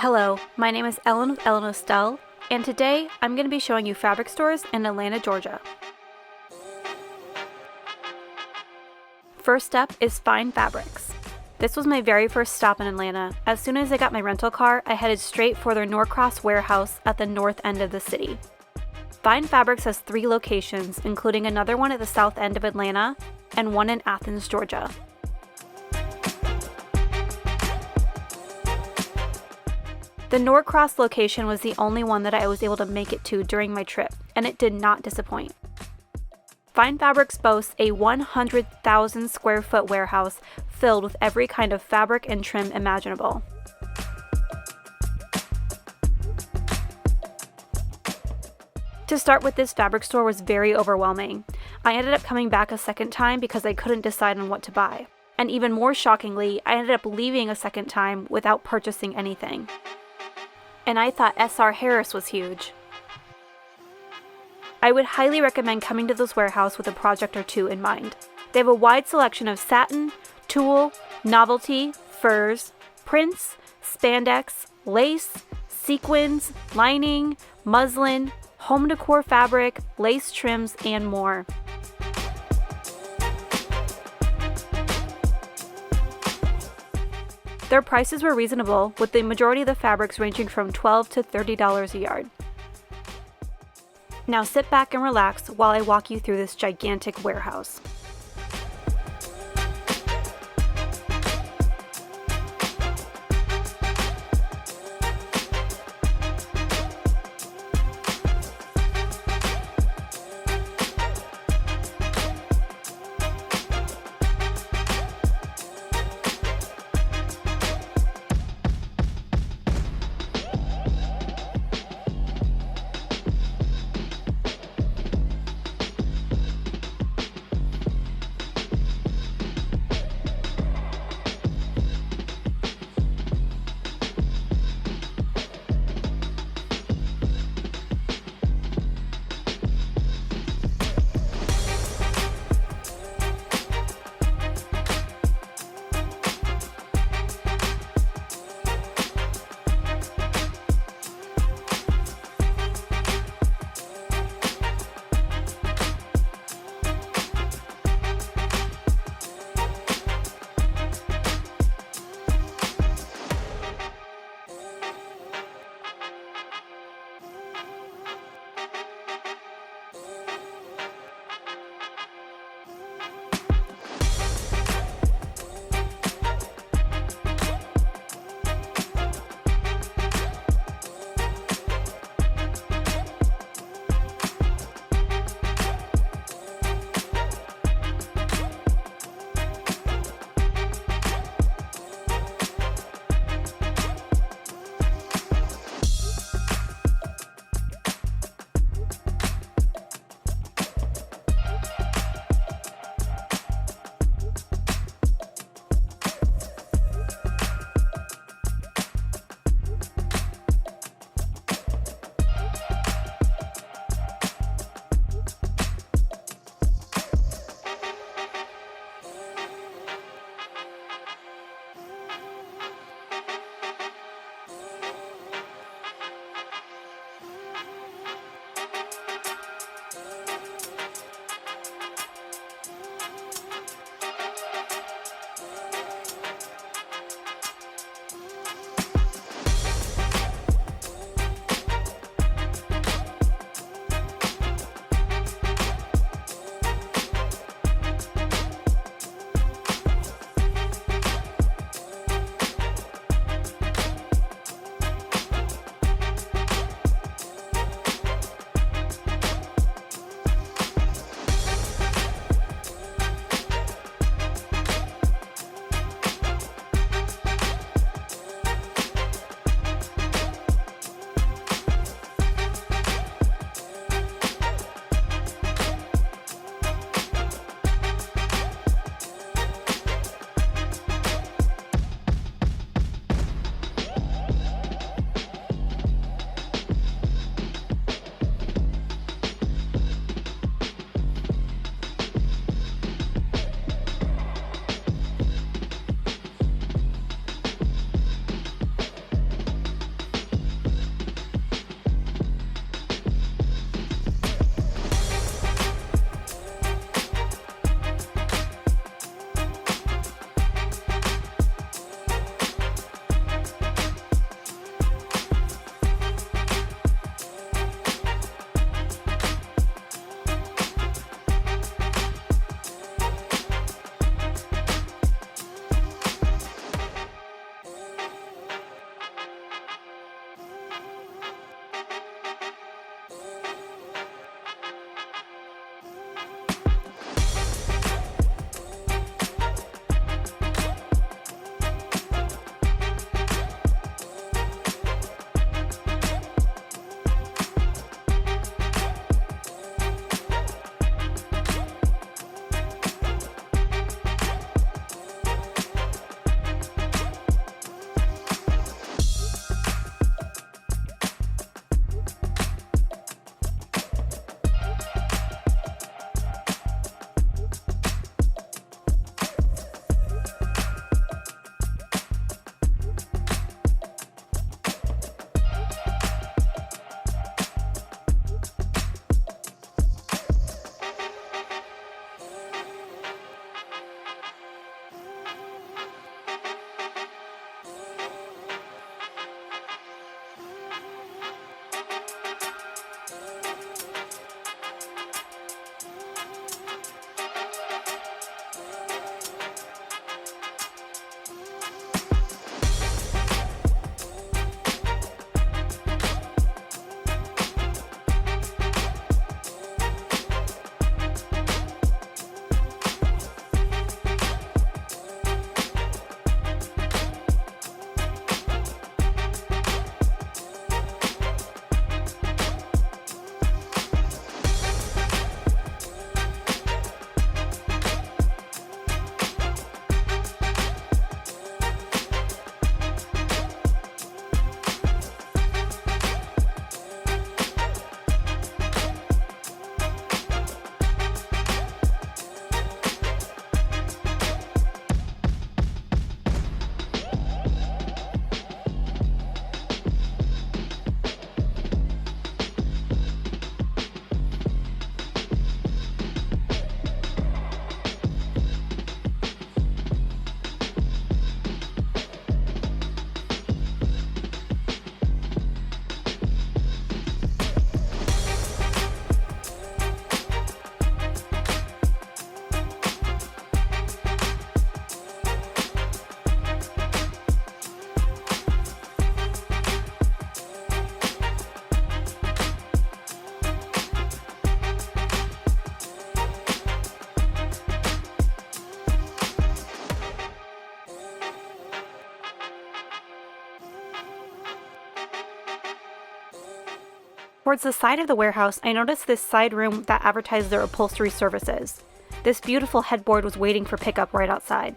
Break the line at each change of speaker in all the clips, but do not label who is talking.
Hello, my name is Ellen with Ellen Estelle, and today I'm going to be showing you fabric stores in Atlanta, Georgia. First up is Fine Fabrics. This was my very first stop in Atlanta. As soon as I got my rental car, I headed straight for their Norcross warehouse at the north end of the city. Fine Fabrics has 3 locations, including another one at the south end of Atlanta and one in Athens, Georgia. The Norcross location was the only one that I was able to make it to during my trip, and it did not disappoint. Fine Fabrics boasts a 100,000 square foot warehouse filled with every kind of fabric and trim imaginable. To start with, this fabric store was very overwhelming. I ended up coming back a second time because I couldn't decide on what to buy. And even more shockingly, I ended up leaving a second time without purchasing anything. And I thought S.R. Harris was huge. I would highly recommend coming to this warehouse with a project or two in mind. They have a wide selection of satin, tulle, novelty, furs, prints, spandex, lace, sequins, lining, muslin, home decor fabric, lace trims, and more. Their prices were reasonable, with the majority of the fabrics ranging from $12 to $30 a yard. Now sit back and relax while I walk you through this gigantic warehouse. Towards the side of the warehouse, I noticed this side room that advertised their upholstery services. This beautiful headboard was waiting for pickup right outside.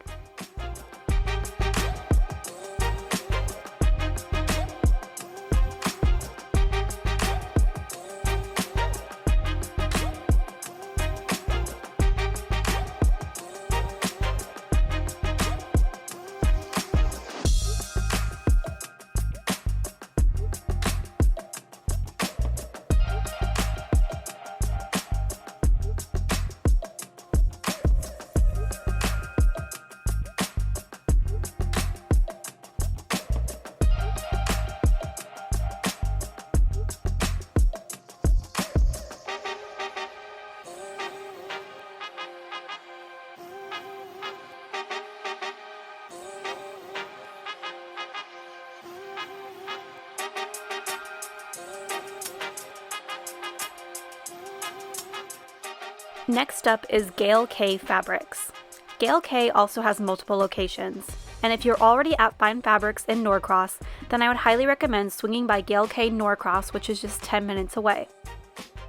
Next up is Gail K Fabrics. Gail K also has multiple locations, and if you're already at Fine Fabrics in Norcross, then I would highly recommend swinging by Gail K Norcross, which is just 10 minutes away.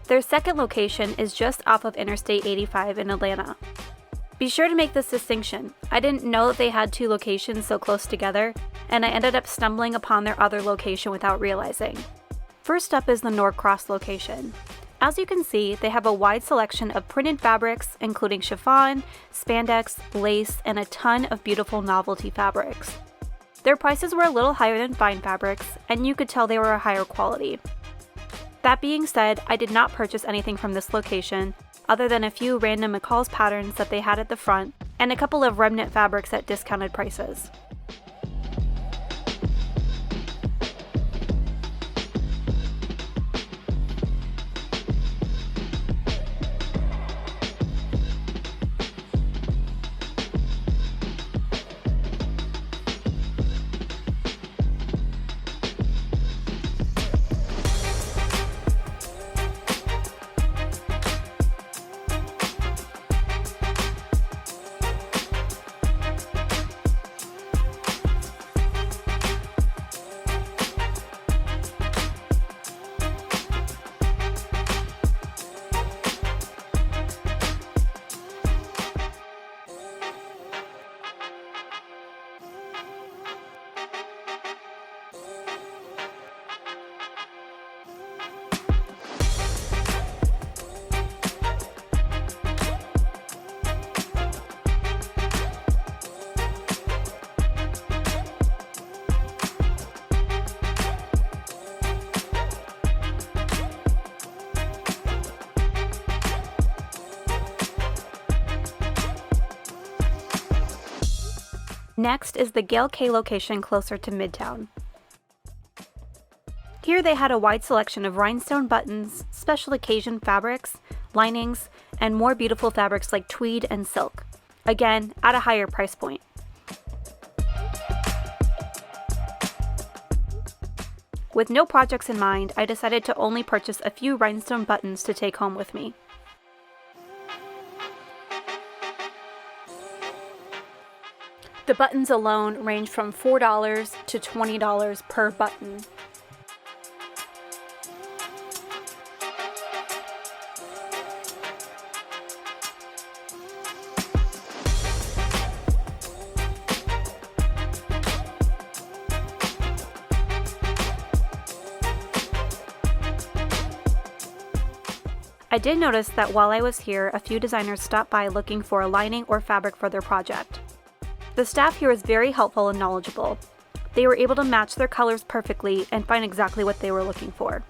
Their second location is just off of Interstate 85 in Atlanta. Be sure to make this distinction. I didn't know that they had two locations so close together, and I ended up stumbling upon their other location without realizing. First up is the Norcross location. As you can see, they have a wide selection of printed fabrics, including chiffon, spandex, lace, and a ton of beautiful novelty fabrics. Their prices were a little higher than Fine Fabrics, and you could tell they were a higher quality. That being said, I did not purchase anything from this location, other than a few random McCall's patterns that they had at the front, and a couple of remnant fabrics at discounted prices. Next is the Gail K location closer to Midtown. Here they had a wide selection of rhinestone buttons, special occasion fabrics, linings, and more beautiful fabrics like tweed and silk. Again, at a higher price point. With no projects in mind, I decided to only purchase a few rhinestone buttons to take home with me. The buttons alone range from $4 to $20 per button. I did notice that while I was here, a few designers stopped by looking for a lining or fabric for their project. The staff here is very helpful and knowledgeable. They were able to match their colors perfectly and find exactly what they were looking for.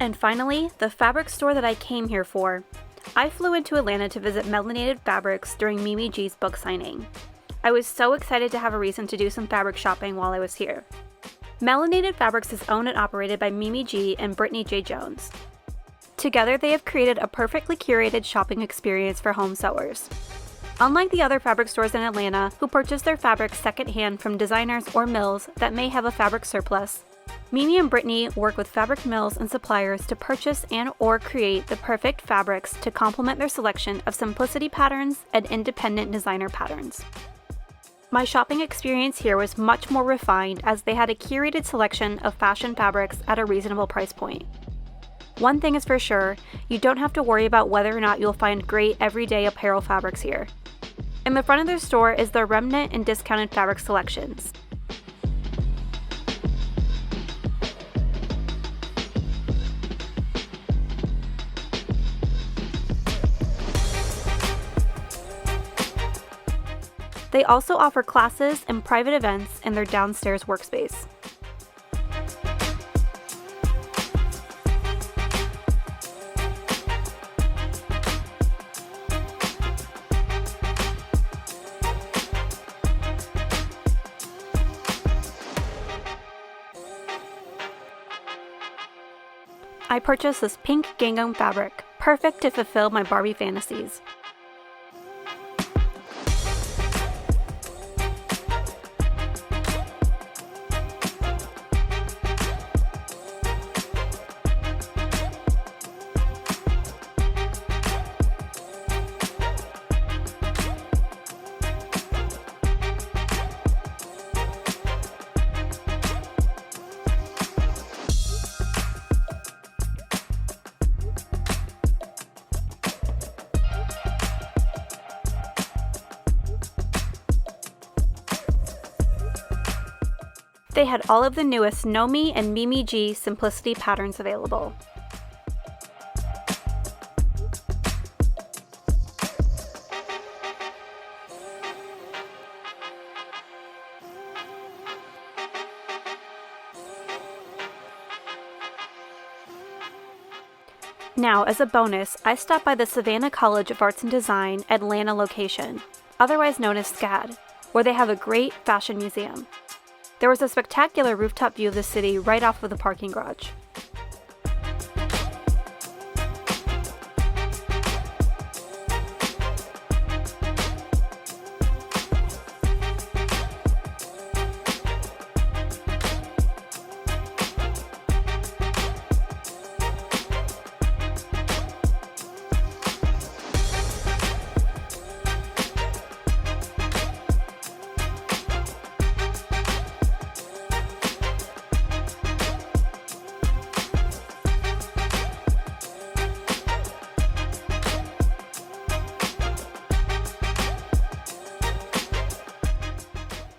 And finally, the fabric store that I came here for. I flew into Atlanta to visit Melanated Fabrics during Mimi G's book signing. I was so excited to have a reason to do some fabric shopping while I was here. Melanated Fabrics is owned and operated by Mimi G and Brittany J. Jones. Together, they have created a perfectly curated shopping experience for home sewers. Unlike the other fabric stores in Atlanta who purchase their fabrics secondhand from designers or mills that may have a fabric surplus, Mimi and Brittany work with fabric mills and suppliers to purchase and/or create the perfect fabrics to complement their selection of simplicity patterns and independent designer patterns. My shopping experience here was much more refined as they had a curated selection of fashion fabrics at a reasonable price point. One thing is for sure, you don't have to worry about whether or not you'll find great everyday apparel fabrics here. In the front of their store is their remnant and discounted fabric selections. They also offer classes and private events in their downstairs workspace. I purchased this pink gingham fabric, perfect to fulfill my Barbie fantasies. They had all of the newest Nomi and Mimi G simplicity patterns available. Now, as a bonus, I stopped by the Savannah College of Arts and Design Atlanta location, otherwise known as SCAD, where they have a great fashion museum. There was a spectacular rooftop view of the city right off of the parking garage.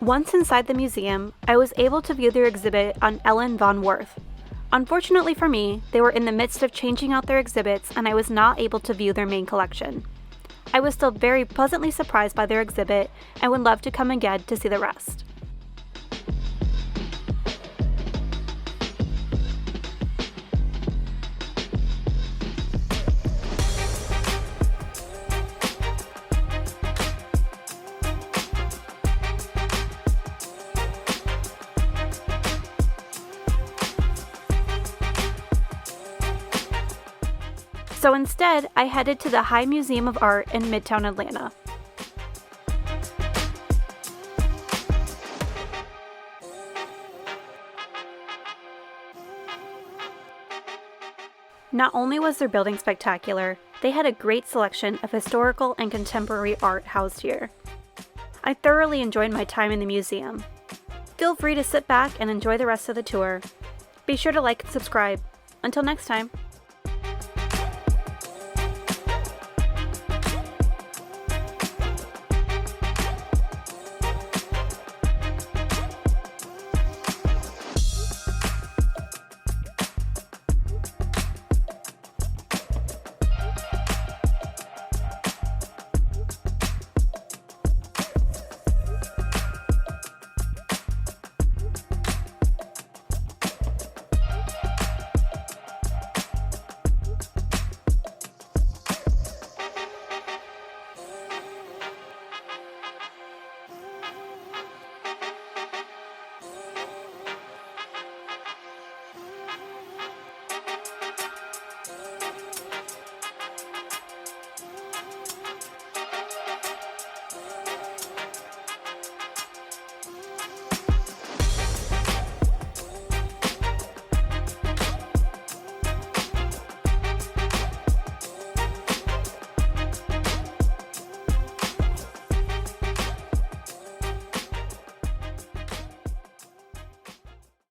Once inside the museum, I was able to view their exhibit on Ellen von Worth. Unfortunately for me, they were in the midst of changing out their exhibits and I was not able to view their main collection. I was still very pleasantly surprised by their exhibit and would love to come again to see the rest. So instead, I headed to the High Museum of Art in Midtown Atlanta. Not only was their building spectacular, they had a great selection of historical and contemporary art housed here. I thoroughly enjoyed my time in the museum. Feel free to sit back and enjoy the rest of the tour. Be sure to like and subscribe. Until next time.